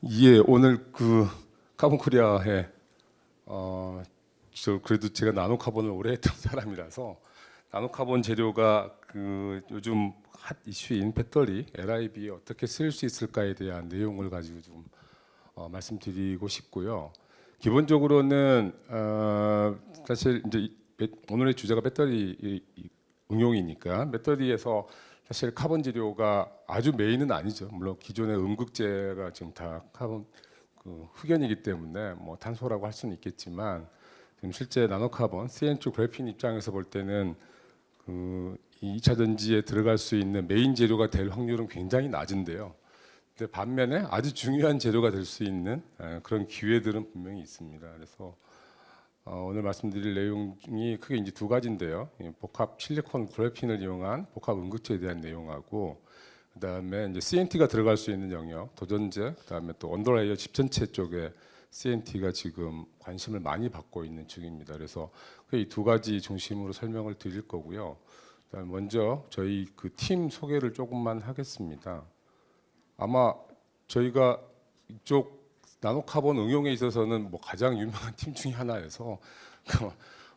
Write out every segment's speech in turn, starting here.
예, 오늘 그 카본 코리아에 저 그래도 제가 나노 카본을 오래 했던 사람이라서 나노 카본 재료가 그 요즘 핫 이슈인 배터리 LIB에 어떻게 쓰일 수 있을까에 대한 내용을 가지고 좀 말씀드리고 싶고요. 기본적으로는 사실 이제 오늘의 주제가 배터리 응용이니까 배터리에서 사실 카본 재료가 아주 메인은 아니죠. 물론 기존의 음극재가 지금 다 카본 그 흑연이기 때문에 뭐 탄소라고 할 수는 있겠지만 지금 실제 나노카본, CN2 그래핀 입장에서 볼 때는 그 2차 전지에 들어갈 수 있는 메인 재료가 될 확률은 굉장히 낮은데요. 근데 반면에 아주 중요한 재료가 될 수 있는 그런 기회들은 분명히 있습니다. 그래서 오늘 말씀드릴 내용이 크게 이제 두 가지인데요. 복합 실리콘 그래핀을 이용한 복합 음극재에 대한 내용하고, 그다음에 이제 CNT가 들어갈 수 있는 영역, 도전제, 그다음에 또 언더라이어 집전체 쪽에 CNT가 지금 관심을 많이 받고 있는 중입니다. 그래서 이 두 가지 중심으로 설명을 드릴 거고요. 먼저 저희 그 팀 소개를 조금만 하겠습니다. 아마 저희가 이쪽 나노카본 응용에 있어서는 뭐 가장 유명한 팀 중에 하나여서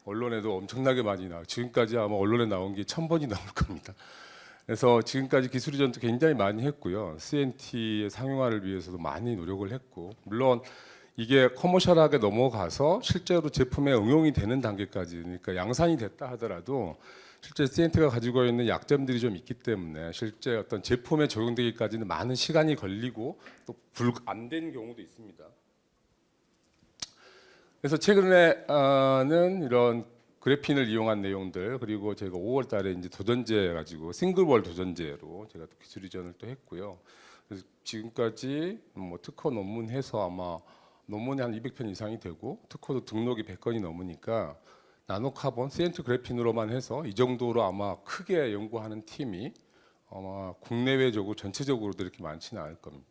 언론에도 엄청나게 많이 지금까지 아마 언론에 나온 게 1000번이 넘을 겁니다. 그래서 지금까지 기술 이전도 굉장히 많이 했고요. CNT의 상용화를 위해서도 많이 노력을 했고, 물론 이게 커머셜하게 넘어가서 실제로 제품에 응용이 되는 단계까지, 그러니까 양산이 됐다 하더라도 실제 CNT가 가지고 있는 약점들이 좀 있기 때문에 실제 어떤 제품에 적용되기까지는 많은 시간이 걸리고 또 안 된 경우도 있습니다. 그래서 최근에는 이런 그래핀을 이용한 내용들, 그리고 제가 5월달에 이제 도전제 가지고 싱글월 도전제로 제가 또 기술 이전을 또 했고요. 그래서 지금까지 뭐 특허 논문해서 아마 논문이 한 200편 이상이 되고 특허도 등록이 100건이 넘으니까 나노카본, CN2 그래핀으로만 해서 이 정도로 아마 크게 연구하는 팀이 아마 국내외적으로 전체적으로도 이렇게 많지는 않을 겁니다.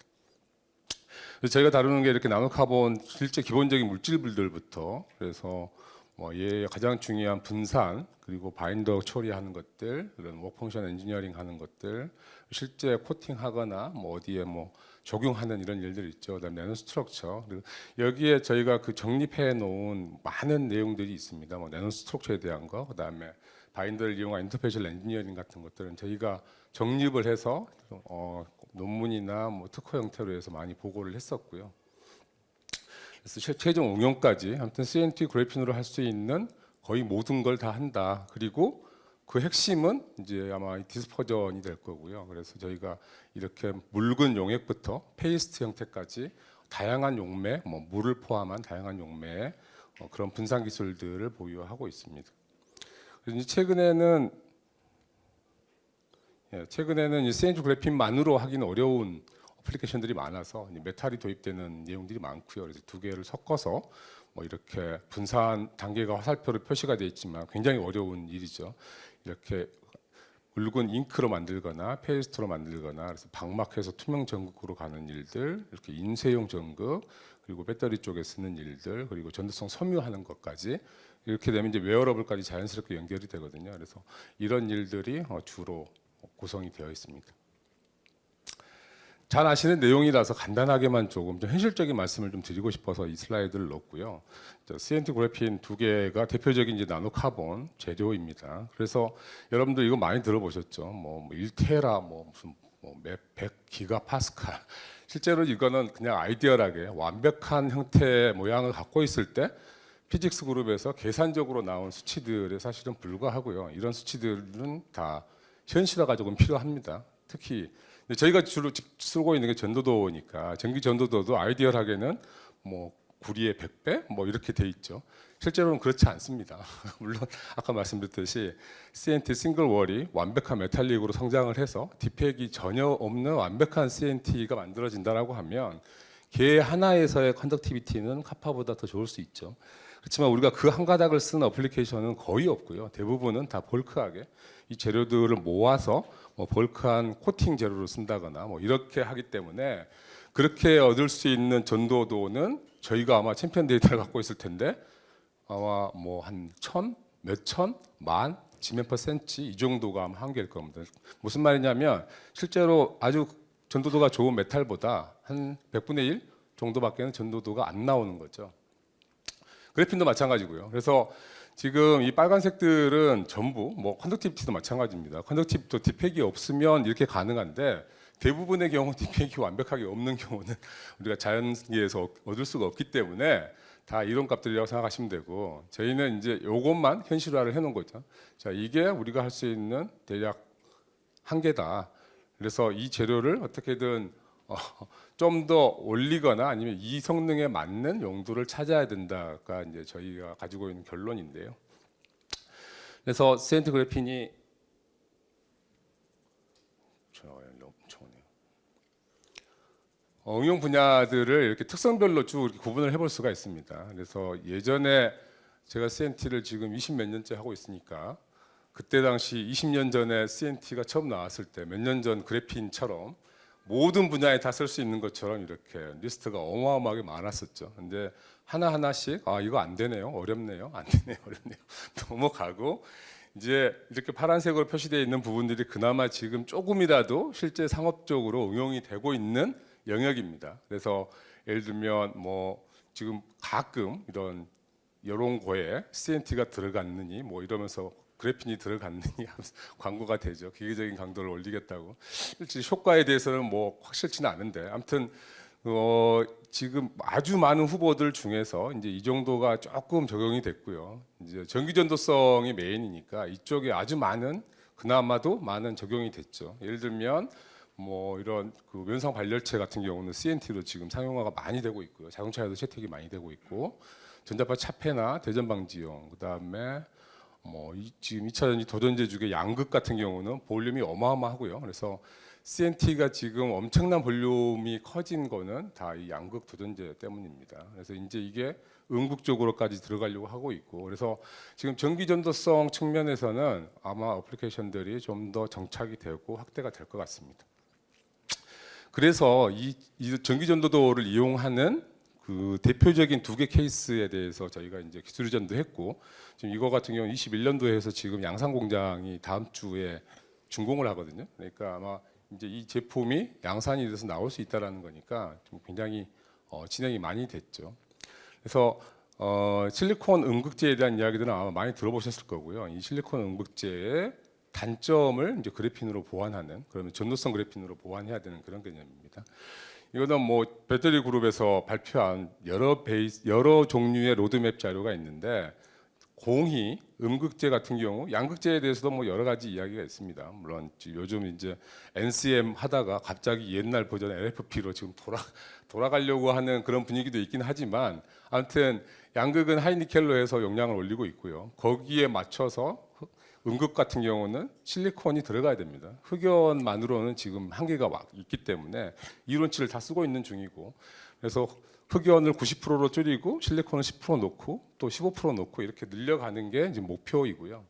그래서 저희가 다루는 게 이렇게 나노카본 실제 기본적인 물질들부터, 그래서 뭐 가장 중요한 분산, 그리고 바인더 처리하는 것들, 이런 워크펑션 엔지니어링 하는 것들, 실제 코팅하거나 뭐 어디에 뭐 적용하는 이런 일들 있죠. 그다음에 나노 스트럭처, 그리고 여기에 저희가 그 정립해 놓은 많은 내용들이 있습니다. 뭐 나노 스트럭처에 대한 거, 그다음에 바인더를 이용한 인터페이셜 엔지니어링 같은 것들은 저희가 정립을 해서 논문이나 뭐 특허 형태로 해서 많이 보고를 했었고요. 그래서 최종 응용까지 아무튼 CNT 그래핀으로 할 수 있는 거의 모든 걸 다 한다. 그리고 그 핵심은 이제 아마 디스퍼전이 될 거고요. 그래서 저희가 이렇게 묽은 용액부터 페이스트 형태까지 다양한 용매, 뭐 물을 포함한 다양한 용매의 그런 분산 기술들을 보유하고 있습니다. 그래서 최근에는 이 CNT 그래핀만으로 하기는 어려운 어플리케이션들이 많아서 메탈이 도입되는 내용들이 많고요. 그래서 두 개를 섞어서 뭐 이렇게 분산 단계가 화살표로 표시가 되어 있지만 굉장히 어려운 일이죠. 이렇게 묽은 잉크로 만들거나 페이스트로 만들거나, 그래서 방막해서 투명 전극으로 가는 일들, 이렇게 인쇄용 전극, 그리고 배터리 쪽에 쓰는 일들, 그리고 전도성 섬유하는 것까지 이렇게 되면 이제 웨어러블까지 자연스럽게 연결이 되거든요. 그래서 이런 일들이 주로 구성이 되어 있습니다. 잘 아시는 내용이라서 간단하게만 조금 좀 현실적인 말씀을 좀 드리고 싶어서 이 슬라이드를 넣었고요. CNT 그래핀 두 개가 대표적인 이제 나노카본 재료입니다. 그래서 여러분들 이거 많이 들어보셨죠? 뭐 1테라, 뭐 무슨 뭐 100기가 파스칼. 실제로 이거는 그냥 아이디얼하게 완벽한 형태의 모양을 갖고 있을 때 피직스 그룹에서 계산적으로 나온 수치들에 사실은 불과하고요. 이런 수치들은 다 현실화가 조금 필요합니다. 특히 저희가 주로 쓰고 있는 게 전도도니까 전기 전도도도 아이디얼하게는 뭐 구리의 100배 뭐 이렇게 돼 있죠. 실제로는 그렇지 않습니다. 물론 아까 말씀드렸듯이 CNT 싱글월이 완벽한 메탈릭으로 성장을 해서 디펙이 전혀 없는 완벽한 CNT가 만들어진다라고 하면 걔 하나에서의 컨덕티비티는 카파보다 더 좋을 수 있죠. 그렇지만 우리가 그 한 가닥을 쓰는 어플리케이션은 거의 없고요. 대부분은 다 볼크하게 이 재료들을 모아서 뭐 볼크한 코팅 재료를 쓴다거나 뭐 이렇게 하기 때문에 그렇게 얻을 수 있는 전도도는 저희가 아마 챔피언 데이터를 갖고 있을 텐데 아마 뭐 한 1000, 몇천, 만, 지멘퍼센치 이 정도가 아마 한계일 겁니다. 무슨 말이냐면 실제로 아주 전도도가 좋은 메탈보다 한 100분의 1 정도밖에는 전도도가 안 나오는 거죠. 그래핀도 마찬가지고요. 그래서 지금 이 빨간색들은 전부 뭐 컨덕티비티도 마찬가지입니다. 컨덕티비티도 디펙이 없으면 이렇게 가능한데 대부분의 경우 디펙이 완벽하게 없는 경우는 우리가 자연계에서 얻을 수가 없기 때문에 다 이론 값들이라고 생각하시면 되고, 저희는 이제 이것만 현실화를 해놓은 거죠. 자, 이게 우리가 할 수 있는 대략 한계다. 그래서 이 재료를 어떻게든 좀 더 올리거나 아니면 이 성능에 맞는 용도를 찾아야 된다가 이제 저희가 가지고 있는 결론인데요. 그래서 CNT 그래핀이 응용 분야들을 이렇게 특성별로 쭉 이렇게 구분을 해볼 수가 있습니다. 그래서 예전에 제가 CNT를 지금 20몇 년째 하고 있으니까 그때 당시 20년 전에 CNT가 처음 나왔을 때 몇 년 전 그래핀처럼 모든 분야에 다 쓸 수 있는 것처럼 이렇게 리스트가 어마어마하게 많았었죠. 근데 하나하나씩 이거 안 되네요, 어렵네요, 안 되네요, 어렵네요 넘어가고, 이제 이렇게 파란색으로 표시되어 있는 부분들이 그나마 지금 조금이라도 실제 상업적으로 응용이 되고 있는 영역입니다. 그래서 예를 들면 뭐 지금 가끔 이런 거에 CNT가 들어갔느니 뭐 이러면서 그래핀이 들어갔느니 하면서 광고가 되죠. 기계적인 강도를 올리겠다고. 실제 효과에 대해서는 뭐 확실치는 않은데, 아무튼 지금 아주 많은 후보들 중에서 이제 이 정도가 조금 적용이 됐고요. 이제 전기 전도성이 메인이니까 이쪽에 아주 많은, 그나마도 많은 적용이 됐죠. 예를 들면 뭐 이런 그 면성 발열체 같은 경우는 CNT로 지금 상용화가 많이 되고 있고요. 자동차에도 채택이 많이 되고 있고, 전자파 차폐나 대전 방지용, 그다음에 뭐 지금 2차전지 도전제 중에 양극 같은 경우는 볼륨이 어마어마하고요. 그래서 CNT가 지금 엄청난 볼륨이 커진 거는 다 이 양극 도전제 때문입니다. 그래서 이제 이게 응극 쪽으로까지 들어가려고 하고 있고, 그래서 지금 전기 전도성 측면에서는 아마 어플리케이션들이 좀 더 정착이 되고 확대가 될 것 같습니다. 그래서 이 전기 전도도를 이용하는 그 대표적인 2개 케이스에 대해서 저희가 이제 기술 이전도 했고, 지금 이거 같은 경우는 21년도에 해서 지금 양산 공장이 다음 주에 준공을 하거든요. 그러니까 아마 이제 이 제품이 양산이 돼서 나올 수 있다라는 거니까 좀 굉장히 진행이 많이 됐죠. 그래서 실리콘 음극재에 대한 이야기들은 아마 많이 들어보셨을 거고요. 이 실리콘 음극재의 단점을 이제 그래핀으로 보완하는, 그러면 전도성 그래핀으로 보완해야 되는 그런 개념입니다. 이거는 뭐 배터리 그룹에서 발표한 여러 종류의 로드맵 자료가 있는데, 공히 음극재 같은 경우, 양극재에 대해서도 뭐 여러 가지 이야기가 있습니다. 물론 요즘 이제 NCM 하다가 갑자기 옛날 버전 LFP로 지금 돌아가려고 하는 그런 분위기도 있긴 하지만, 아무튼 양극은 하이니켈로 해서 용량을 올리고 있고요. 거기에 맞춰서 음극 같은 경우는 실리콘이 들어가야 됩니다. 흑연만으로는 지금 한계가 있기 때문에 이론치를 다 쓰고 있는 중이고, 그래서 흑연을 90%로 줄이고 실리콘을 10% 놓고 또 15% 놓고 이렇게 늘려가는 게 이제 목표이고요.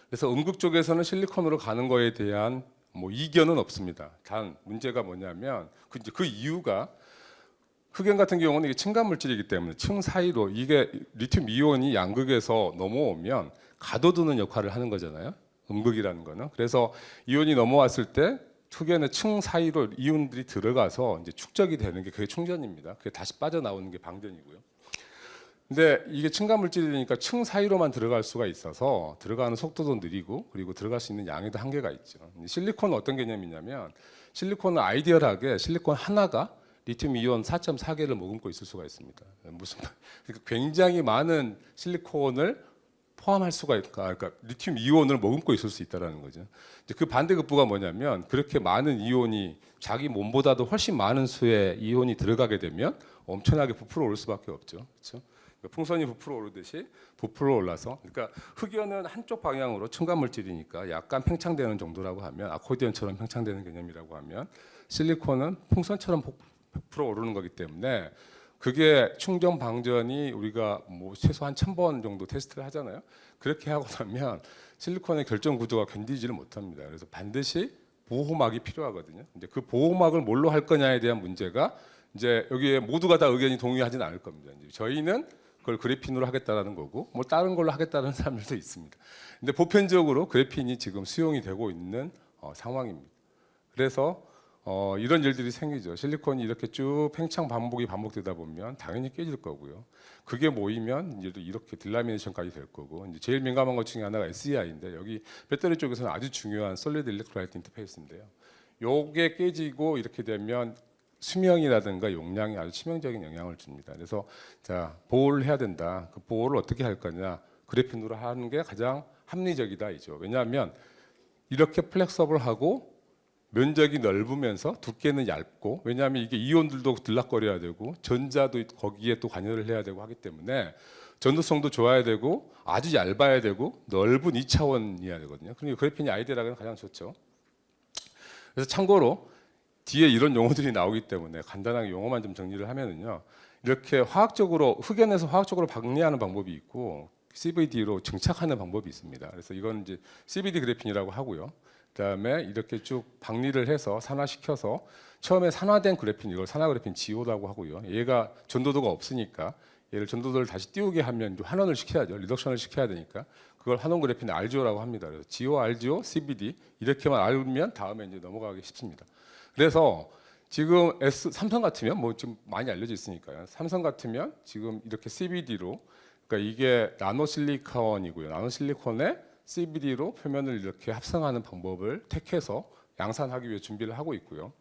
그래서 음극 쪽에서는 실리콘으로 가는 거에 대한 뭐 이견은 없습니다. 단 문제가 뭐냐면 그 이유가, 흑연 같은 경우는 이게 층간 물질이기 때문에 층 사이로 이게 리튬 이온이 양극에서 넘어오면 가둬두는 역할을 하는 거잖아요. 음극이라는 거는. 그래서 이온이 넘어왔을 때 흑연의 층 사이로 이온들이 들어가서 이제 축적이 되는 게 그게 충전입니다. 그게 다시 빠져나오는 게 방전이고요. 근데 이게 층간 물질이니까 층 사이로만 들어갈 수가 있어서 들어가는 속도도 느리고, 그리고 들어갈 수 있는 양에도 한계가 있죠. 실리콘은 어떤 개념이냐면, 실리콘은 아이디얼하게 실리콘 하나가 리튬 이온 4.4개를 머금고 있을 수가 있습니다. 무슨 그러니까 굉장히 많은 실리콘을 포함할 수가 그러니까 리튬 이온을 머금고 있을 수 있다라는 거죠. 이제 그 반대급부가 뭐냐면, 그렇게 많은 이온이 자기 몸보다도 훨씬 많은 수의 이온이 들어가게 되면 엄청나게 부풀어 오를 수밖에 없죠. 그렇죠? 그러니까 풍선이 부풀어 오르듯이 부풀어 올라서, 그러니까 흑연은 한쪽 방향으로 층간 물질이니까 약간 팽창되는 정도라고 하면, 아코디언처럼 팽창되는 개념이라고 하면, 실리콘은 풍선처럼 부풀어 오르는 거기 때문에 그게 충전 방전이 우리가 뭐 최소한 1000번 정도 테스트를 하잖아요. 그렇게 하고 나면 실리콘의 결정 구조가 견디지를 못합니다. 그래서 반드시 보호막이 필요하거든요. 이제 그 보호막을 뭘로 할 거냐에 대한 문제가, 이제 여기에 모두가 다 의견이 동의하지는 않을 겁니다. 이제 저희는 그걸 그래핀으로 하겠다라는 거고, 뭐 다른 걸로 하겠다는 사람들도 있습니다. 근데 보편적으로 그래핀이 지금 수용이 되고 있는 상황입니다. 그래서 이런 일들이 생기죠. 실리콘이 이렇게 쭉 팽창 반복되다 보면 당연히 깨질 거고요. 그게 모이면 이제 이렇게 딜라미네이션까지 될 거고, 이제 제일 민감한 것 중에 하나가 SEI인데, 여기 배터리 쪽에서는 아주 중요한 솔리드 일렉트로라이트 인터페이스인데요. 요게 깨지고 이렇게 되면 수명이라든가 용량이 아주 치명적인 영향을 줍니다. 그래서 자, 보호를 해야 된다. 그 보호를 어떻게 할 거냐? 그래핀으로 하는 게 가장 합리적이다 이죠. 왜냐하면 이렇게 플렉서블하고 면적이 넓으면서 두께는 얇고, 왜냐하면 이게 이온들도 들락거려야 되고 전자도 거기에 또 관여를 해야 되고 하기 때문에 전도성도 좋아야 되고 아주 얇아야 되고 넓은 2차원이어야 되거든요. 그러니까 그래핀이 아이디어라고는 가장 좋죠. 그래서 참고로 뒤에 이런 용어들이 나오기 때문에 간단하게 용어만 좀 정리를 하면은요, 이렇게 화학적으로 흑연에서 화학적으로 박리하는 방법이 있고 CVD로 증착하는 방법이 있습니다. 그래서 이건 이제 CVD 그래핀이라고 하고요. 그다음에 이렇게 쭉 박리를 해서 산화시켜서 처음에 산화된 그래핀, 이걸 산화 그래핀 지오라고 하고요. 얘가 전도도가 없으니까 얘를 전도도를 다시 띄우게 하면 환원을 시켜야죠. 리덕션을 시켜야 되니까 그걸 환원 그래핀 RGO라고 합니다. 그래서 GO, RGO, CVD 이렇게만 알면 다음에 이제 넘어가기 쉽습니다. 그래서 지금 삼성 같으면 뭐 지금 많이 알려져 있으니까요. 삼성 같으면 지금 이렇게 CVD로, 그러니까 이게 나노실리콘이고요. 나노실리콘에 CVD로 표면을 이렇게 합성하는 방법을 택해서 양산하기 위해 준비를 하고 있고요.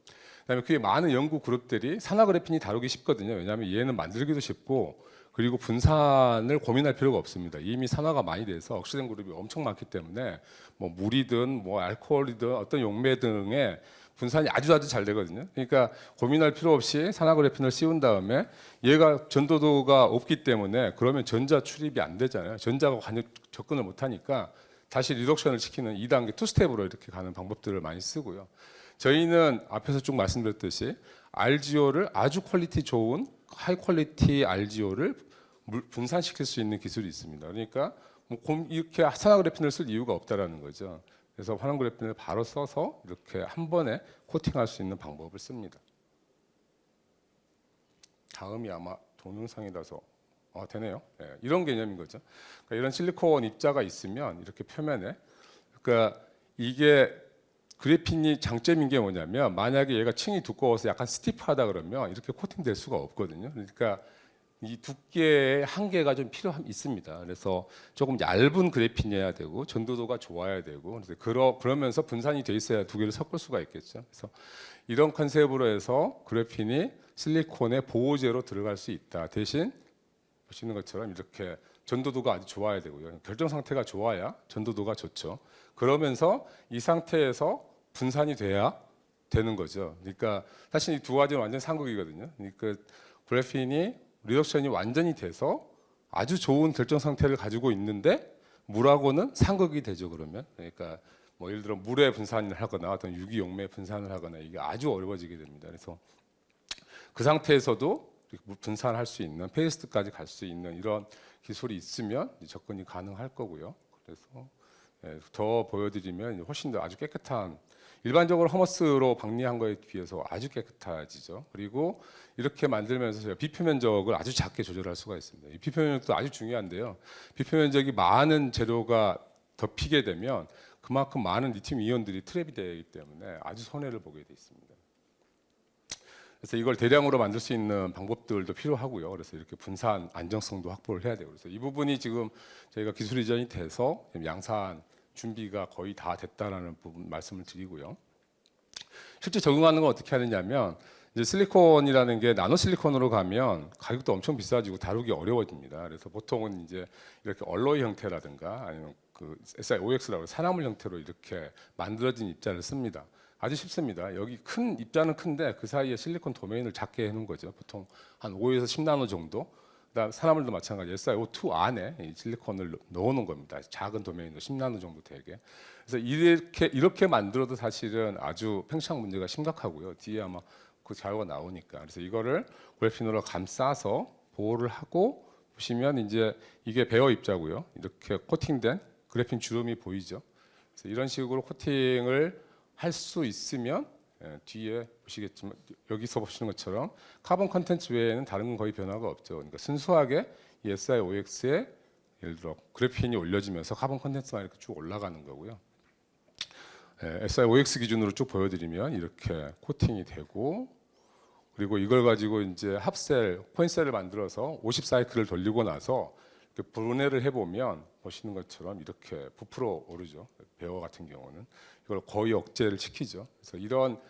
그다음에 그게 많은 연구 그룹들이 산화 그래핀이 다루기 쉽거든요. 왜냐하면 얘는 만들기도 쉽고 그리고 분산을 고민할 필요가 없습니다. 이미 산화가 많이 돼서 억시된 그룹이 엄청 많기 때문에 뭐 물이든 뭐 알코올이든 어떤 용매 등의 분산이 아주 잘 되거든요. 그러니까 고민할 필요 없이 산화 그래핀을 씌운 다음에 얘가 전도도가 없기 때문에 그러면 전자 출입이 안 되잖아요. 전자가 접근을 못 하니까 다시 리덕션을 시키는 2단계 투스텝으로 이렇게 가는 방법들을 많이 쓰고요. 저희는 앞에서 쭉 말씀드렸듯이 RGO를 아주 퀄리티 좋은 하이 퀄리티 RGO를 분산시킬 수 있는 기술이 있습니다. 그러니까 뭐 이렇게 산화 그래핀을 쓸 이유가 없다라는 거죠. 그래서 환원 그래핀을 바로 써서 이렇게 한 번에 코팅할 수 있는 방법을 씁니다. 다음이 아마 동영상이라서 되네요. 네, 이런 개념인 거죠. 그러니까 이런 실리콘 입자가 있으면 이렇게 표면에, 그러니까 이게 그래핀이 장점인 게 뭐냐면 만약에 얘가 층이 두꺼워서 약간 스티프하다 그러면 이렇게 코팅될 수가 없거든요. 그러니까 이 두께의 한계가 좀 있습니다. 그래서 조금 얇은 그래핀이어야 되고 전도도가 좋아야 되고, 그러면서 분산이 돼 있어야 두 개를 섞을 수가 있겠죠. 그래서 이런 컨셉으로 해서 그래핀이 실리콘의 보호제로 들어갈 수 있다. 대신 보시는 것처럼 이렇게 전도도가 아주 좋아야 되고요. 결정 상태가 좋아야 전도도가 좋죠. 그러면서 이 상태에서 분산이 돼야 되는 거죠. 그러니까 사실 이 두 가지는 완전 상극이거든요. 그러니까 그래핀이 리덕션이 완전히 돼서 아주 좋은 결정 상태를 가지고 있는데 물하고는 상극이 되죠. 그러면 그러니까 뭐 예를 들어 물에 분산을 하거나 어떤 유기용매에 분산을 하거나 이게 아주 어려워지게 됩니다. 그래서 그 상태에서도 분산할 수 있는 페이스트까지 갈 수 있는 이런 기술이 있으면 접근이 가능할 거고요. 그래서 더 보여드리면 훨씬 더 아주 깨끗한, 일반적으로 허머스로 박리한 거에 비해서 아주 깨끗해지죠. 그리고 이렇게 만들면서 비표면적을 아주 작게 조절할 수가 있습니다. 이 비표면적도 아주 중요한데요. 비표면적이 많은 재료가 덮이게 되면 그만큼 많은 리튬 이온들이 트랩이 되기 때문에 아주 손해를 보게 돼 있습니다. 그래서 이걸 대량으로 만들 수 있는 방법들도 필요하고요. 그래서 이렇게 분산 안정성도 확보를 해야 되고, 그래서 이 부분이 지금 저희가 기술 이전이 돼서 양산 준비가 거의 다 됐다라는 부분 말씀을 드리고요. 실제 적용하는 건 어떻게 하느냐면 이제 실리콘이라는 게 나노 실리콘으로 가면 가격도 엄청 비싸지고 다루기 어려워집니다. 그래서 보통은 이제 이렇게 얼로이 형태라든가 아니면 그 SiOX라고 산화물 형태로 이렇게 만들어진 입자를 씁니다. 아주 쉽습니다. 여기 큰 입자는 큰데 그 사이에 실리콘 도메인을 작게 해놓은 거죠. 보통 한 5에서 10나노 정도. 그다음 산화물도 마찬가지. SiO2 안에 이 실리콘을 넣어놓은 겁니다. 작은 도메인으로 10나노 정도 되게. 그래서 이렇게 만들어도 사실은 아주 팽창 문제가 심각하고요. 뒤에 아마 그 자료가 나오니까. 그래서 이거를 그래핀으로 감싸서 보호를 하고 보시면 이제 이게 베어 입자고요. 이렇게 코팅된 그래핀 주름이 보이죠. 그래서 이런 식으로 코팅을 할 수 있으면 뒤에 보시겠지만 여기서 보시는 것처럼 카본 컨텐츠 외에는 다른 건 거의 변화가 없죠. 그러니까 순수하게 이 SiOX에 예를 들어 그래핀이 올려지면서 카본 컨텐츠만 이렇게 쭉 올라가는 거고요. SiOX 기준으로 쭉 보여드리면 이렇게 코팅이 되고, 그리고 이걸 가지고 이제 합셀, 코인셀을 만들어서 50사이클을 돌리고 나서 이렇게 분해를 해보면 보시는 것처럼 이렇게 부풀어 오르죠. 베어 같은 경우는 이걸 거의 억제를 시키죠. 그래서 이런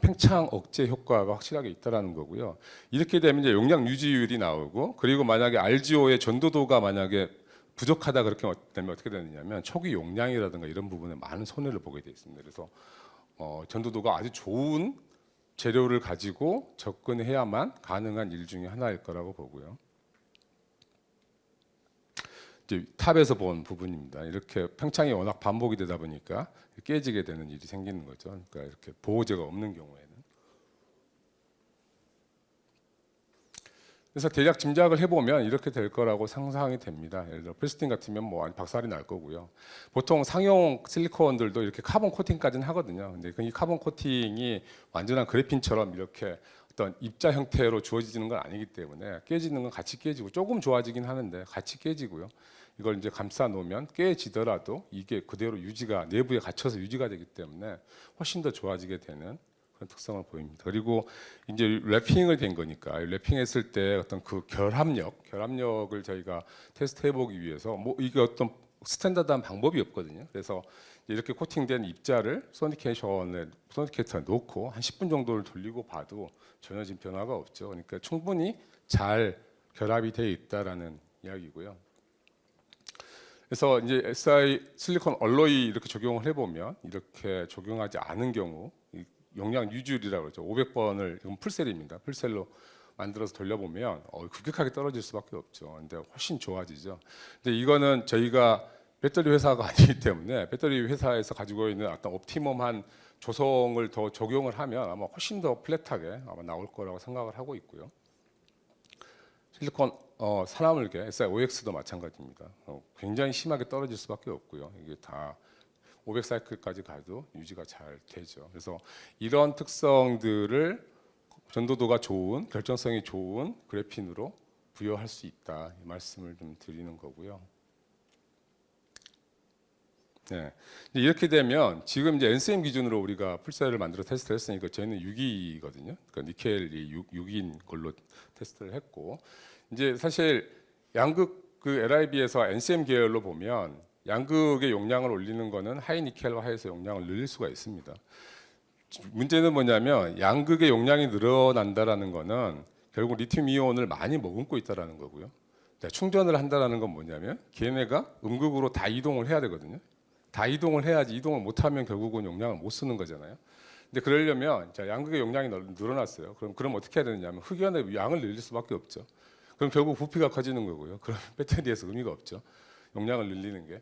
팽창 억제 효과가 확실하게 있다라는 거고요. 이렇게 되면 이제 용량 유지율이 나오고, 그리고 만약에 RGO의 전도도가 만약에 부족하다 그렇게 되면 어떻게 되느냐면 초기 용량이라든가 이런 부분에 많은 손해를 보게 되어 있습니다. 그래서 전도도가 아주 좋은 재료를 가지고 접근해야만 가능한 일 중에 하나일 거라고 보고요. 이제 탑에서 본 부분입니다. 이렇게 팽창이 워낙 반복이 되다 보니까 깨지게 되는 일이 생기는 거죠. 그러니까 이렇게 보호제가 없는 경우에는. 그래서 대략 짐작을 해보면 이렇게 될 거라고 상상이 됩니다. 예를 들어 플스틴 같으면 뭐 박살이 날 거고요. 보통 상용 실리콘들도 이렇게 카본 코팅까지는 하거든요. 근데 이 카본 코팅이 완전한 그래핀처럼 이렇게 어떤 입자 형태로 주어지는 건 아니기 때문에 깨지는 건 같이 깨지고, 조금 좋아지긴 하는데 같이 깨지고요. 이걸 이제 감싸 놓으면 깨지더라도 이게 그대로 유지가, 내부에 갇혀서 유지가 되기 때문에 훨씬 더 좋아지게 되는 그런 특성을 보입니다. 그리고 이제 랩핑을 된 거니까, 랩핑했을 때 어떤 그 결합력을 저희가 테스트해 보기 위해서 뭐 이게 어떤 스탠다드한 방법이 없거든요. 그래서 이렇게 코팅된 입자를 소니케이터에 놓고 한 10분 정도를 돌리고 봐도 전혀 지금 변화가 없죠. 그러니까 충분히 잘 결합이 되어 있다라는 이야기고요. 그래서 이제 SI 실리콘 얼로이 이렇게 적용을 해보면, 이렇게 적용하지 않은 경우 용량 유지율이라고 그러죠. 500번을, 이건 풀셀입니다. 풀셀로 만들어서 돌려보면 급격하게 떨어질 수밖에 없죠. 근데 훨씬 좋아지죠. 근데 이거는 저희가 배터리 회사가 아니기 때문에 배터리 회사에서 가지고 있는 어떤 옵티멈한 조성을 더 적용을 하면 아마 훨씬 더 플랫하게 아마 나올 거라고 생각을 하고 있고요. 실리콘 산화물계 SiOX도 마찬가지입니다. 굉장히 심하게 떨어질 수밖에 없고요. 이게 다 500사이클까지 가도 유지가 잘 되죠. 그래서 이런 특성들을 전도도가 좋은, 결정성이 좋은 그래핀으로 부여할 수 있다, 이 말씀을 좀 드리는 거고요. 네. 이렇게 되면 지금 이제 NCM 기준으로 우리가 풀셀을 만들어 테스트를 했으니까 저희는 6기거든요. 그러니까 니켈이 6인 걸로 테스트를 했고, 이제 사실 양극 그 LIB에서 NCM 계열로 보면 양극의 용량을 올리는 거는 하이니켈과 하에서 용량을 늘릴 수가 있습니다. 문제는 뭐냐면 양극의 용량이 늘어난다라는 거는 결국 리튬 이온을 많이 머금고 있다라는 거고요. 충전을 한다라는 건 뭐냐면 걔네가 음극으로 다 이동을 해야 되거든요. 다 이동을 해야지, 이동을 못하면 결국은 용량을 못 쓰는 거잖아요. 근데 그러려면 자, 양극의 용량이 늘어났어요. 그럼 어떻게 해야 되느냐면 흑연의 양을 늘릴 수밖에 없죠. 그럼 결국 부피가 커지는 거고요. 그럼 배터리에서 의미가 없죠. 용량을 늘리는 게.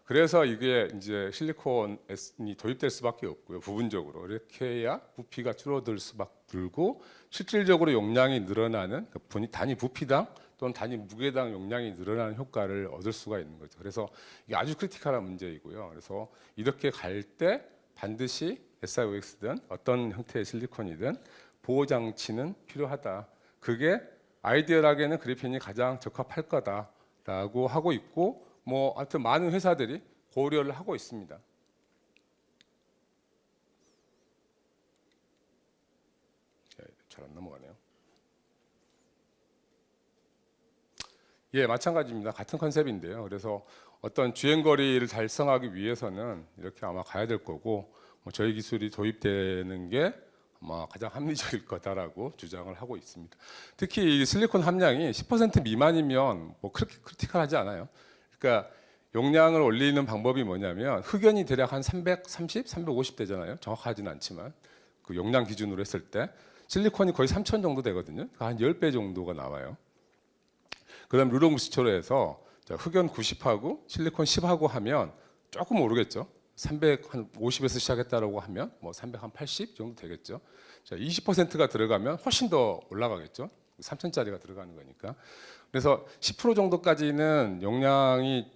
그래서 이게 이제 실리콘이 도입될 수밖에 없고요. 부분적으로 이렇게 해야 부피가 줄어들 수밖에 들고, 실질적으로 용량이 늘어나는 단위 부피당 또는 단위 무게당 용량이 늘어나는 효과를 얻을 수가 있는 거죠. 그래서 이게 아주 크리티컬한 문제이고요. 그래서 이렇게 갈 때 반드시 SiOX든 어떤 형태의 실리콘이든 보호 장치는 필요하다. 그게 아이디얼하게는 그래핀이 가장 적합할 거다라고 하고 있고, 뭐 하여튼 많은 회사들이 고려를 하고 있습니다. 잘 안 넘어가네요. 예, 마찬가지입니다. 같은 컨셉인데요. 그래서 어떤 주행거리를 달성하기 위해서는 이렇게 아마 가야 될 거고, 뭐 저희 기술이 도입되는 게 아마 가장 합리적일 거다라고 주장을 하고 있습니다. 특히 이 실리콘 함량이 10% 미만이면 뭐 그렇게 크리티컬하지 않아요. 그러니까 용량을 올리는 방법이 뭐냐면 흑연이 대략 한 330, 350 되잖아요. 정확하지는 않지만 그 용량 기준으로 했을 때 실리콘이 거의 3000 정도 되거든요. 한 10배 정도가 나와요. 그다음 르롱부스처로 해서 흑연 90하고 실리콘 10하고 하면 조금 오르겠죠. 350에서 시작했다라고 하면 뭐 380 정도 되겠죠. 자, 20%가 들어가면 훨씬 더 올라가겠죠. 3000짜리가 들어가는 거니까. 그래서 10% 정도까지는 용량이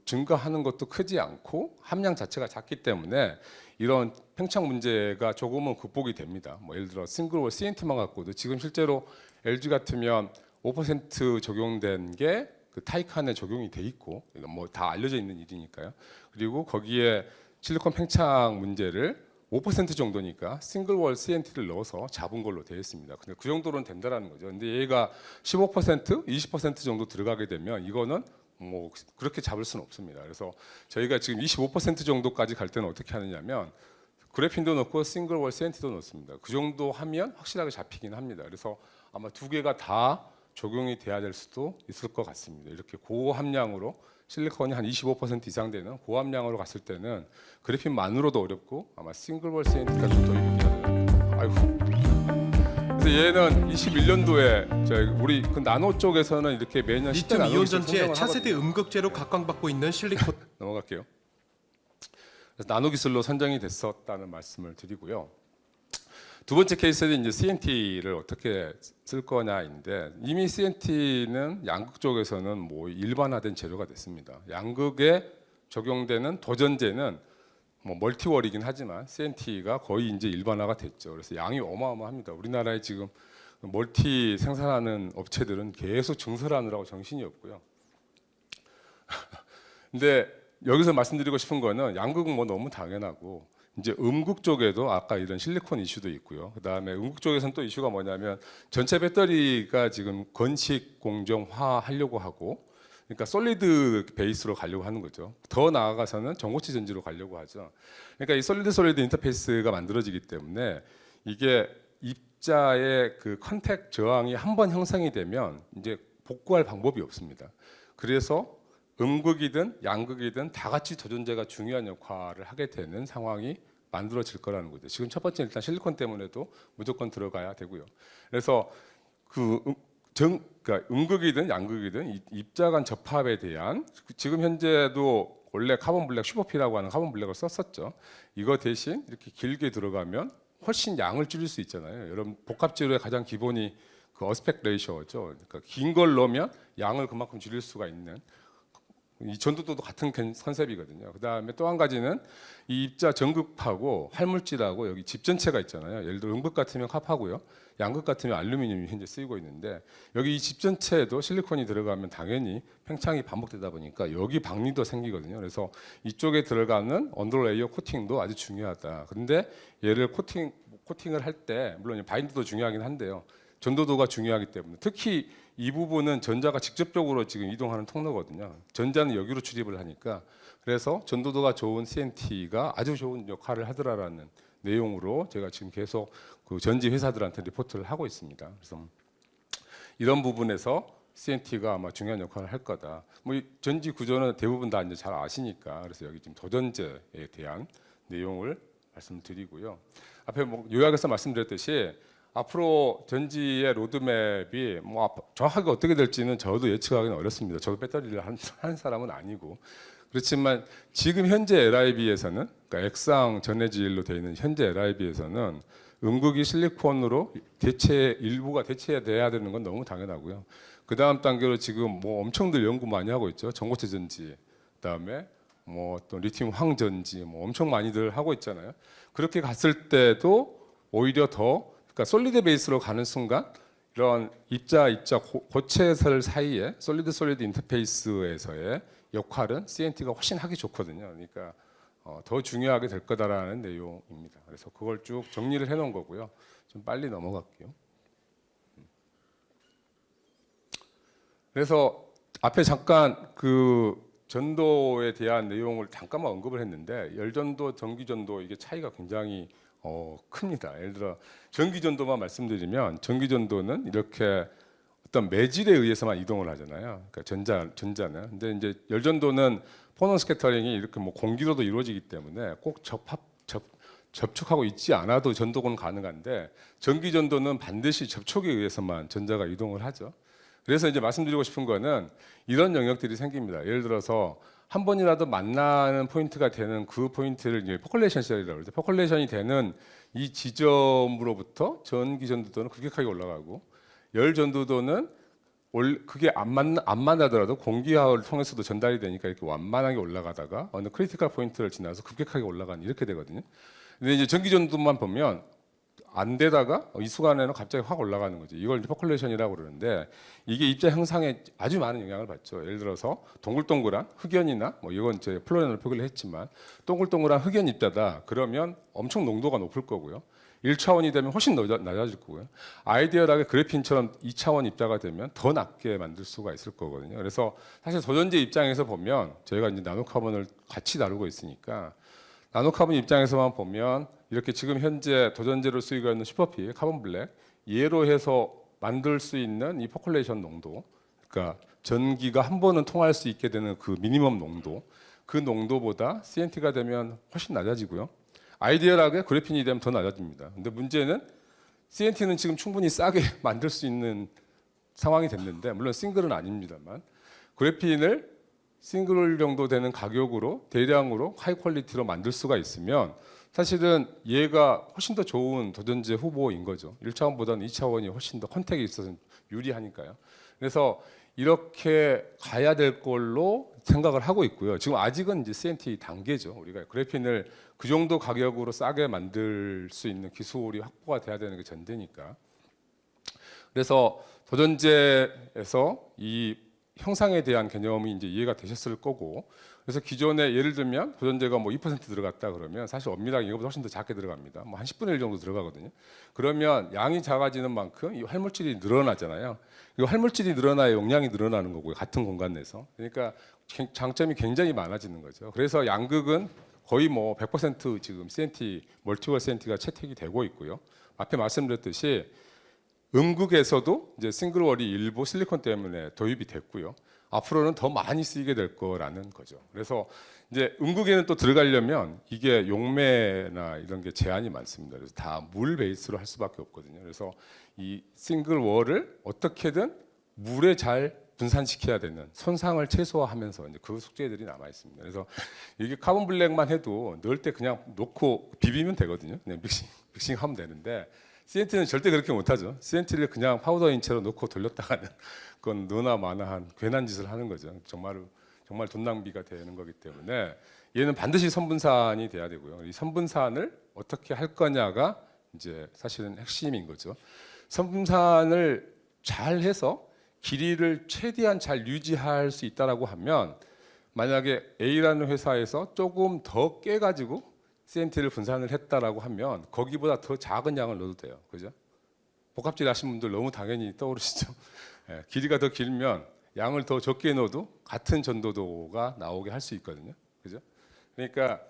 증가하는 것도 크지 않고 함량 자체가 작기 때문에 이런 팽창 문제가 조금은 극복이 됩니다. 뭐 예를 들어 싱글홀 CNT만 갖고도 지금 실제로 LG 같으면 5% 적용된 게 그 타이칸에 적용이 돼 있고, 뭐 다 알려져 있는 일이니까요. 그리고 거기에 실리콘 팽창 문제를 5% 정도니까 싱글월 CNT를 넣어서 잡은 걸로 되어 있습니다. 근데 그 정도로는 된다라는 거죠. 근데 얘가 15%, 20% 정도 들어가게 되면 이거는 뭐 그렇게 잡을 수는 없습니다. 그래서 저희가 지금 25% 정도까지 갈 때는 어떻게 하느냐면 그래핀도 넣고 싱글월 CNT도 넣습니다. 그 정도 하면 확실하게 잡히긴 합니다. 그래서 아마 두 개가 다 적용이 돼야 될 수도 있을 것 같습니다. 이렇게 고함량으로 실리콘이 한 25% 이상 되는 고함량으로 갔을 때는 그래핀만으로도 어렵고 아마 싱글월 CNT가 좀 더 유리하다. 아이고. 그래서 얘는 21년도에 우리 그 나노 쪽에서는 이렇게 매년 리튬 이온 전지의 선정을 차세대 하거든요. 음극재로 각광받고 있는 실리콘. 넘어갈게요. 그래서 나노 기술로 선정이 됐었다는 말씀을 드리고요. 두 번째 케이스는 이제 CNT를 어떻게 쓸 거냐인데 이미 CNT는 양극 쪽에서는 뭐 일반화된 재료가 됐습니다. 양극에 적용되는 도전제는 뭐 멀티월이긴 하지만 CNT가 거의 이제 일반화가 됐죠. 그래서 양이 어마어마합니다. 우리나라에 지금 멀티 생산하는 업체들은 계속 증설하느라고 정신이 없고요. 근데 여기서 말씀드리고 싶은 거는 양극은 뭐 너무 당연하고 이제 음극 쪽에도 아까 이런 실리콘 이슈도 있고요. 그다음에 음극 쪽에서는 또 이슈가 뭐냐면 전체 배터리가 지금 건식 공정화 하려고 하고 그러니까 솔리드 베이스로 가려고 하는 거죠. 더 나아가서는 전고체 전지로 가려고 하죠. 그러니까 이 솔리드 인터페이스가 만들어지기 때문에 이게 입자의 그 컨택 저항이 한번 형성이 되면 이제 복구할 방법이 없습니다. 그래서 음극이든 양극이든 다 같이 도전제가 중요한 역할을 하게 되는 상황이 만들어질 거라는 거죠. 지금 첫 번째 일단 실리콘 때문에도 무조건 들어가야 되고요. 그래서 그러니까 음극이든 양극이든 입자 간 접합에 대한 지금 현재도 원래 카본 블랙 슈퍼피라고 하는 카본 블랙을 썼었죠. 이거 대신 이렇게 길게 들어가면 훨씬 양을 줄일 수 있잖아요. 여러분 복합 재료의 가장 기본이 그 어스펙 레이셔죠. 그러니까 긴 걸 넣으면 양을 그만큼 줄일 수가 있는. 이 전도도 같은 컨셉이거든요. 그 다음에 또 한 가지는 이 입자 전극하고 활물질하고 여기 집 전체가 있잖아요. 예를 들어 음극 같으면 컵하고요. 양극 같으면 알루미늄이 현재 쓰이고 있는데 여기 이 집 전체에도 실리콘이 들어가면 당연히 팽창이 반복되다 보니까 여기 박리도 생기거든요. 그래서 이쪽에 들어가는 언더레이어 코팅도 아주 중요하다. 그런데 얘를 코팅을 할 때 물론 바인드도 중요하긴 한데요. 전도도가 중요하기 때문에 특히 이 부분은 전자가 직접적으로 지금 이동하는 통로거든요. 전자는 여기로 출입을 하니까 그래서 전도도가 좋은 CNT가 아주 좋은 역할을 하더라라는 내용으로 제가 지금 계속 그 전지 회사들한테 리포트를 하고 있습니다. 그래서 이런 부분에서 CNT가 아마 중요한 역할을 할 거다. 뭐 이 전지 구조는 대부분 다 이제 잘 아시니까 그래서 여기 지금 도전제에 대한 내용을 말씀드리고요. 앞에 뭐 요약해서 말씀드렸듯이 앞으로 전지의 로드맵이 뭐 정확하게 어떻게 될지는 저도 예측하기는 어렵습니다. 저도 배터리를 하는 사람은 아니고 그렇지만 지금 현재 LIB에서는 그러니까 액상 전해질로 되어 있는 현재 LIB에서는 음극이 실리콘으로 일부가 대체돼야 되는 건 너무 당연하고요. 그 다음 단계로 지금 뭐 엄청들 연구 많이 하고 있죠. 전고체 전지, 그다음에 뭐 또 리튬 황전지 뭐 엄청 많이들 하고 있잖아요. 그렇게 갔을 때도 오히려 더 그러니까 솔리드 베이스로 가는 순간 이런 입자 고체설 사이에 솔리드 인터페이스에서의 역할은 CNT가 훨씬 하기 좋거든요. 그러니까 더 중요하게 될 거다라는 내용입니다. 그래서 그걸 쭉 정리를 해놓은 거고요. 좀 빨리 넘어갈게요. 그래서 앞에 잠깐 그 전도에 대한 내용을 잠깐만 언급을 했는데 열전도, 전기전도 이게 차이가 굉장히 큽니다. 예를 들어 전기전도만 말씀드리면 전기전도는 이렇게 어떤 매질에 의해서만 이동을 하잖아요. 그러니까 전자는. 근데 이제 열전도는 포논 스캐터링이 이렇게 뭐 공기로도 이루어지기 때문에 꼭 접촉하고 있지 않아도 전도는 가능한데 전기전도는 반드시 접촉에 의해서만 전자가 이동을 하죠. 그래서 이제 말씀드리고 싶은 거는 이런 영역들이 생깁니다. 예를 들어서 한 번이라도 만나는 포인트가 되는 그 포인트를 이제 포컬레이션 시절이라고 그러죠. 포컬레이션이 되는 이 지점으로부터 전기 전도도는 급격하게 올라가고 열 전도도는 그게 안 만나더라도 공기하를 통해서도 전달이 되니까 이렇게 완만하게 올라가다가 어느 크리티컬 포인트를 지나서 급격하게 올라가는 이렇게 되거든요. 근데 이제 전기 전도만 보면 안 되다가 이 순간에는 갑자기 확 올라가는 거죠. 이걸 퍼콜레이션이라고 그러는데 이게 입자 형상에 아주 많은 영향을 받죠. 예를 들어서 동글동글한 흑연이나 뭐 이건 제 플로렌을 표기를 했지만 동글동글한 흑연 입자다. 그러면 엄청 농도가 높을 거고요. 1차원이 되면 훨씬 낮아질 거고요. 아이디얼하게 그래핀처럼 2차원 입자가 되면 더 낮게 만들 수가 있을 거거든요. 그래서 사실 도전제 입장에서 보면 저희가 이제 나노카본을 같이 다루고 있으니까 나노카본 입장에서만 보면 이렇게 지금 현재 도전제로 쓰이고 있는 슈퍼피 카본 블랙 얘로 해서 만들 수 있는 이 포컬레이션 농도, 그러니까 전기가 한 번은 통할 수 있게 되는 그 미니멈 농도, 그 농도보다 CNT가 되면 훨씬 낮아지고요. 아이디얼하게 그래핀이 되면 더 낮아집니다. 근데 문제는 CNT는 지금 충분히 싸게 만들 수 있는 상황이 됐는데, 물론 싱글은 아닙니다만 그래핀을 싱글 정도 되는 가격으로 대량으로 하이 퀄리티로 만들 수가 있으면 사실은 얘가 훨씬 더 좋은 도전제 후보인 거죠. 1차원보다는 2차원이 훨씬 더 컨택이 있어서 유리하니까요. 그래서 이렇게 가야 될 걸로 생각을 하고 있고요. 지금 아직은 이제 CNT 단계죠. 우리가 그래핀을 그 정도 가격으로 싸게 만들 수 있는 기술이 확보가 돼야 되는 게 전제니까. 그래서 도전제에서 이 형상에 대한 개념이 이제 이해가 되셨을 거고, 그래서 기존에 예를 들면 도전제가 뭐 2% 들어갔다 그러면 사실 엄밀하게 이거보다 훨씬 더 작게 들어갑니다. 뭐 한 10분의 1 정도 들어가거든요. 그러면 양이 작아지는 만큼 이 활물질이 늘어나잖아요. 이 활물질이 늘어나야 용량이 늘어나는 거고요. 같은 공간 내에서. 그러니까 장점이 굉장히 많아지는 거죠. 그래서 양극은 거의 뭐 100% 지금 CNT, 멀티월 CNT가 채택이 되고 있고요. 앞에 말씀드렸듯이 음극에서도 이제 싱글월이 일부 실리콘 때문에 도입이 됐고요. 앞으로는 더 많이 쓰이게 될 거라는 거죠. 그래서 이제 음극에는 또 들어가려면 이게 용매나 이런 게 제한이 많습니다. 그래서 다 물 베이스로 할 수밖에 없거든요. 그래서 이 싱글월을 어떻게든 물에 잘 분산시켜야 되는, 손상을 최소화하면서 이제 그 숙제들이 남아 있습니다. 그래서 이게 카본 블랙만 해도 넣을 때 그냥 놓고 비비면 되거든요. 그냥 믹싱하면 되는데 CNT는 절대 그렇게 못하죠. CNT를 그냥 파우더인 채로 넣고 돌렸다가는 그건 너나 마나한 괜한 짓을 하는 거죠. 정말 돈 낭비가 되는 거기 때문에 얘는 반드시 선분산이 돼야 되고요. 이 선분산을 어떻게 할 거냐가 이제 사실은 핵심인 거죠. 선분산을 잘 해서 길이를 최대한 잘 유지할 수 있다라고 하면, 만약에 A라는 회사에서 조금 더 깨가지고 CNT를 분산을 했다라고 하면 거기보다 더 작은 양을 넣어도 돼요. 그죠? 복합질 하신 분들 너무 당연히 떠오르시죠? 예, 길이가 더 길면 양을 더 적게 넣어도 같은 전도도가 나오게 할 수 있거든요. 그죠? 그러니까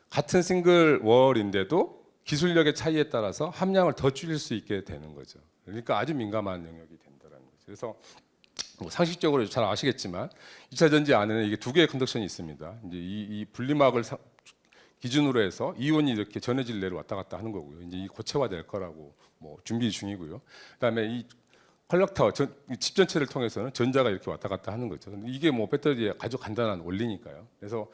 같은 싱글 월인데도 기술력의 차이에 따라서 함량을 더 줄일 수 있게 되는 거죠. 그러니까 아주 민감한 영역이 된다는 거죠. 그래서 뭐 상식적으로 잘 아시겠지만 2차 전지 안에는 이게 두 개의 컨덕션이 있습니다. 이제 이 분리막을 기준으로 해서 이온이 이렇게 전해질 내로 왔다 갔다 하는 거고요. 이제 이 고체화될 거라고 뭐 준비 중이고요. 그다음에 이 컬렉터 칩 전체를 통해서는 전자가 이렇게 왔다 갔다 하는 거죠. 이게 뭐 배터리의 아주 간단한 원리니까요. 그래서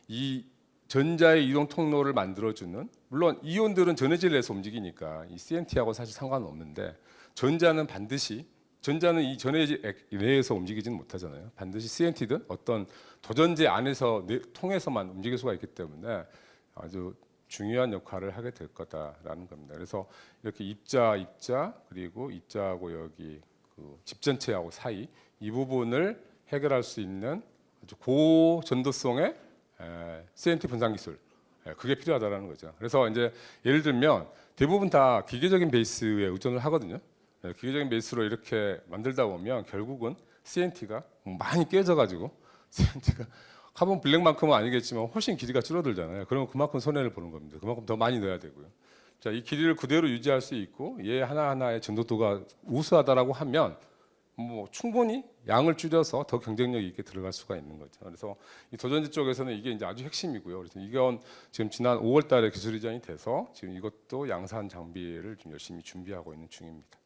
이 전자의 이동 통로를 만들어주는, 물론 이온들은 전해질 내에서 움직이니까 이 CNT하고 사실 상관은 없는데 전자는 이 전해질 내에서 움직이지는 못하잖아요. 반드시 CNT든 어떤 도전제 안에서 통해서만 움직일 수가 있기 때문에 아주 중요한 역할을 하게 될 거다라는 겁니다. 그래서 이렇게 입자 그리고 입자하고 여기 그 집 전체하고 사이 이 부분을 해결할 수 있는 아주 고전도성의 CNT 분산 기술, 그게 필요하다라는 거죠. 그래서 이제 예를 들면 대부분 다 기계적인 베이스에 의존을 하거든요. 기계적인 베이스로 이렇게 만들다 보면 결국은 CNT가 많이 깨져가지고 CNT가 카본 블랙만큼은 아니겠지만 훨씬 길이가 줄어들잖아요. 그러면 그만큼 손해를 보는 겁니다. 그만큼 더 많이 넣어야 되고요. 자, 이 길이를 그대로 유지할 수 있고 얘 하나하나의 전도도가 우수하다라고 하면 뭐 충분히 양을 줄여서 더 경쟁력 있게 들어갈 수가 있는 거죠. 그래서 이 도전지 쪽에서는 이게 이제 아주 핵심이고요. 그래서 이건 지금 지난 5월달에 기술 이전이 돼서 지금 이것도 양산 장비를 좀 열심히 준비하고 있는 중입니다.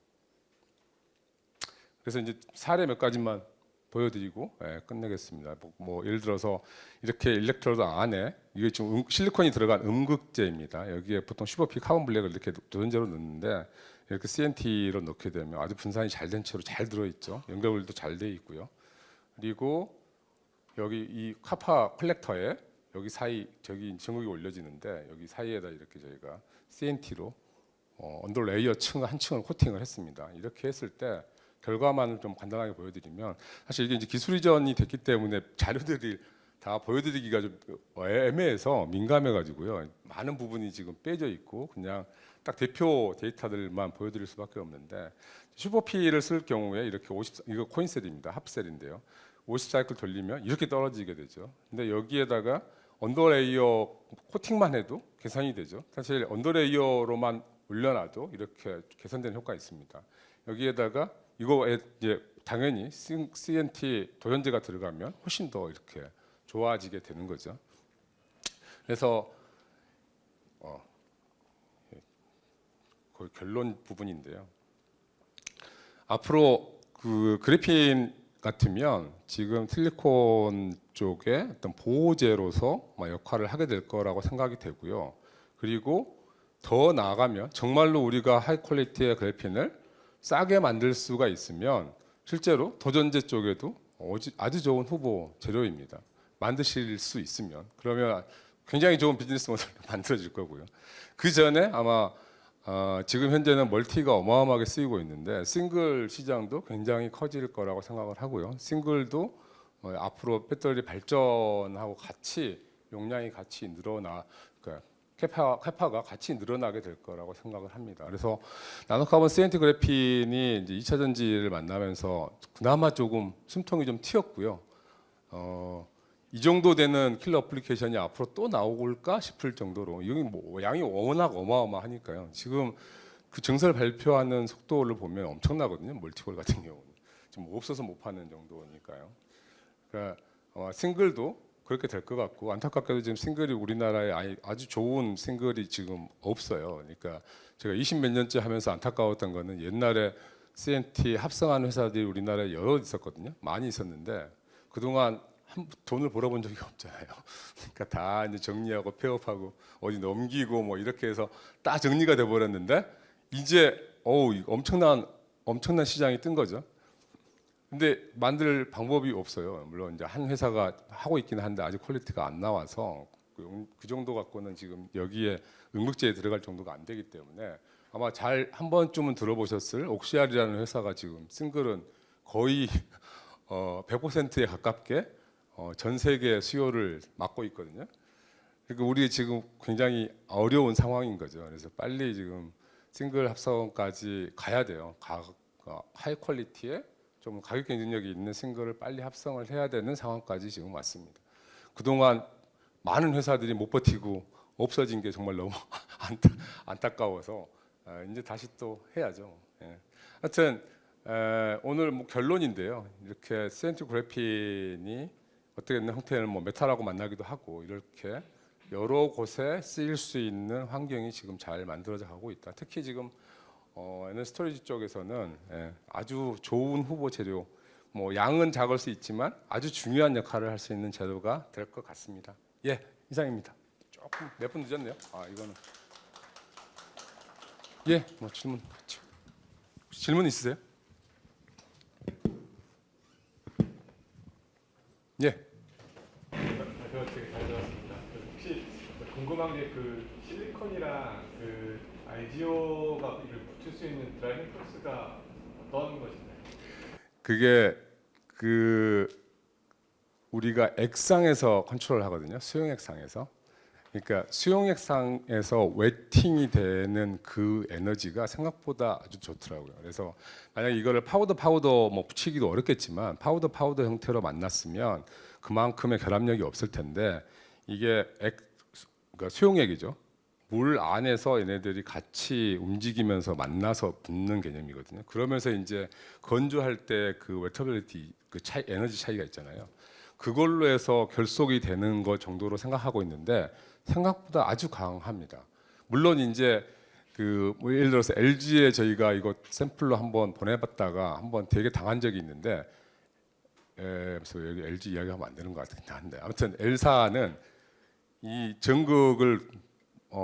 그래서 이제 사례 몇 가지만 보여드리고 끝내겠습니다. 뭐 예를 들어서 이렇게 일렉트로드 안에 이게 지금 실리콘이 들어간 음극재입니다. 여기에 보통 슈퍼피 카본 블랙을 이렇게 도전제로 넣는데 이렇게 CNT로 넣게 되면 아주 분산이 잘 된 채로 잘 들어있죠. 연결도 잘 돼 있고요. 그리고 여기 이 카파 컬렉터에 여기 사이 저기 전극이 올려지는데 여기 사이에다 이렇게 저희가 CNT로 언더 레이어 층 한 층을 코팅을 했습니다. 이렇게 했을 때 결과만을 좀 간단하게 보여드리면 사실 이게 이제 기술 이전이 됐기 때문에 자료들이 다 보여드리기가 좀 애매해서 민감해가지고요. 많은 부분이 지금 빼져 있고 그냥 딱 대표 데이터들만 보여드릴 수밖에 없는데 슈퍼피를 쓸 경우에 이렇게 50 이거 코인셀입니다. 합셀인데요. 50사이클 돌리면 이렇게 떨어지게 되죠. 근데 여기에다가 언더레이어 코팅만 해도 계산이 되죠. 사실 언더레이어로만 올려놔도 이렇게 개선되는 효과가 있습니다. 여기에다가 이거에 이제 당연히 CNT 도연제가 들어가면 훨씬 더 이렇게 좋아지게 되는 거죠. 그래서 거의 결론 부분인데요. 앞으로 그 그래핀 같으면 지금 실리콘 쪽에 어떤 보호제로서 역할을 하게 될 거라고 생각이 되고요. 그리고 더 나아가면 정말로 우리가 하이 퀄리티의 그래핀을 싸게 만들 수가 있으면 실제로 도전제 쪽에도 아주 좋은 후보 재료입니다. 만드실 수 있으면 그러면 굉장히 좋은 비즈니스 모델을 만들어질 거고요. 그 전에 아마 지금 현재는 멀티가 어마어마하게 쓰이고 있는데 싱글 시장도 굉장히 커질 거라고 생각을 하고요. 싱글도 앞으로 배터리 발전하고 같이 용량이 같이 그러니까 캐파가 같이 늘어나게 될 거라고 생각을 합니다. 그래서 나노카본 CNT 그래핀이 이제 2차 전지를 만나면서 그나마 조금 숨통이 좀 튀었고요. 이 정도 되는 킬러 어플리케이션이 앞으로 또 나올까 싶을 정도로 여기 뭐 양이 워낙 어마어마하니까요. 지금 그 증설 발표하는 속도를 보면 엄청나거든요. 멀티콜 같은 경우는 지금 없어서 못 파는 정도니까요. 그러니까 싱글도 그렇게 될 것 같고 안타깝게도 지금 싱글이 우리나라에 아주 좋은 싱글이 지금 없어요. 그러니까 제가 20 몇 년째 하면서 안타까웠던 거는 옛날에 CNT 합성하는 회사들이 우리나라에 여러 있었거든요. 많이 있었는데 그동안 돈을 벌어본 적이 없잖아요. 그러니까 다 이제 정리하고 폐업하고 어디 넘기고 뭐 이렇게 해서 딱 정리가 돼 버렸는데 이제 엄청난 시장이 뜬 거죠. 근데 만들 방법이 없어요. 물론 이제 한 회사가 하고 있긴 한데 아직 퀄리티가 안 나와서 그 정도 갖고는 지금 여기에 응급제에 들어갈 정도가 안 되기 때문에 아마 잘 한 번쯤은 들어보셨을 옥시알이라는 회사가 지금 싱글은 거의 100%에 가깝게 전 세계 수요를 맡고 있거든요. 그러니까 우리 지금 굉장히 어려운 상황인 거죠. 그래서 빨리 지금 싱글 합성까지 가야 돼요. 하이 퀄리티에 좀 가격 경쟁력이 있는 싱글을 빨리 합성을 해야 되는 상황까지 지금 왔습니다. 그동안 많은 회사들이 못 버티고 없어진 게 정말 너무 안타까워서 이제 다시 또 해야죠. 예. 하여튼 오늘 뭐 결론인데요. 이렇게 CNT 그래핀이 어떻게든 형태는 뭐 메탈하고 만나기도 하고 이렇게 여러 곳에 쓰일 수 있는 환경이 지금 잘 만들어져 가고 있다. 특히 지금 에너지 스토리지 쪽에서는 아주 좋은 후보 재료, 뭐 양은 작을 수 있지만 아주 중요한 역할을 할 수 있는 재료가 될 것 같습니다. 예, 이상입니다. 조금 몇 분 늦었네요. 이거는 뭐 질문 같이. 질문 있으세요? 예. 발표 되게 잘 들었습니다. 혹시 궁금한 게 그 실리콘이랑 그 IGO가 이를 붙일 수 있는 드라이빙 포스가 어떤 것인가요? 그게 우리가 액상에서 컨트롤 하거든요. 수용액상에서. 그러니까 수용액상에서 웨팅이 되는 그 에너지가 생각보다 아주 좋더라고요. 그래서 만약 이거를 파우더 뭐 붙이기도 어렵겠지만 파우더 형태로 만났으면 그만큼의 결합력이 없을 텐데 이게 그러니까 수용액이죠. 물 안에서 얘네들이 같이 움직이면서 만나서 붙는 개념이거든요. 그러면서 이제 건조할 때 그 웨터빌리티 에너지 차이가 있잖아요. 그걸로 해서 결속이 되는 것 정도로 생각하고 있는데 생각보다 아주 강합니다. 물론 이제 뭐 예를 들어서 LG에 저희가 이거 샘플로 한번 보내봤다가 한번 되게 당한 적이 있는데 그래서 여기 LG 이야기하면 안 되는 것 같긴 한데 아무튼 L사는 이 전극을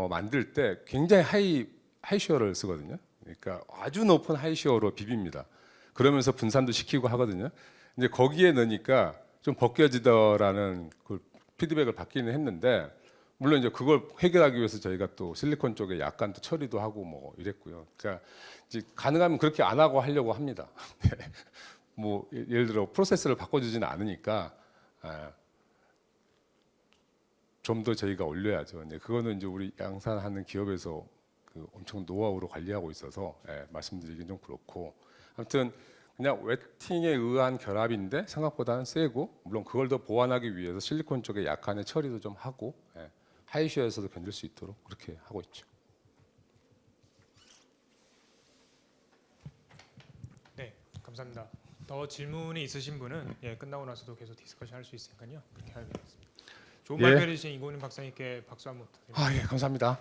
만들 때 굉장히 하이시어를 쓰거든요. 그러니까 아주 높은 하이시어로 비빕니다. 그러면서 분산도 시키고 하거든요. 이제 거기에 넣으니까 좀 벗겨지더라는 그 피드백을 받기는 했는데 물론 이제 그걸 해결하기 위해서 저희가 또 실리콘 쪽에 약간 또 처리도 하고 뭐 이랬고요. 그러니까 이제 가능하면 그렇게 안 하고 하려고 합니다. 뭐 예를 들어 프로세스를 바꿔주지는 않으니까 좀 더 저희가 올려야죠. 이제 그거는 이제 우리 양산하는 기업에서 그 엄청 노하우로 관리하고 있어서 말씀드리긴 좀 그렇고 아무튼 그냥 웨팅에 의한 결합인데 생각보다는 세고 물론 그걸 더 보완하기 위해서 실리콘 쪽에 약간의 처리도 좀 하고 하이셔에서도 견딜 수 있도록 그렇게 하고 있죠. 네, 감사합니다. 더 질문이 있으신 분은 끝나고 나서도 계속 디스커션 할 수 있으니까요. 그렇게 하겠습니다. 좋은 예. 발표해 주신 이고은 박사님께 박수 한번 부탁드립니다. 예, 감사합니다.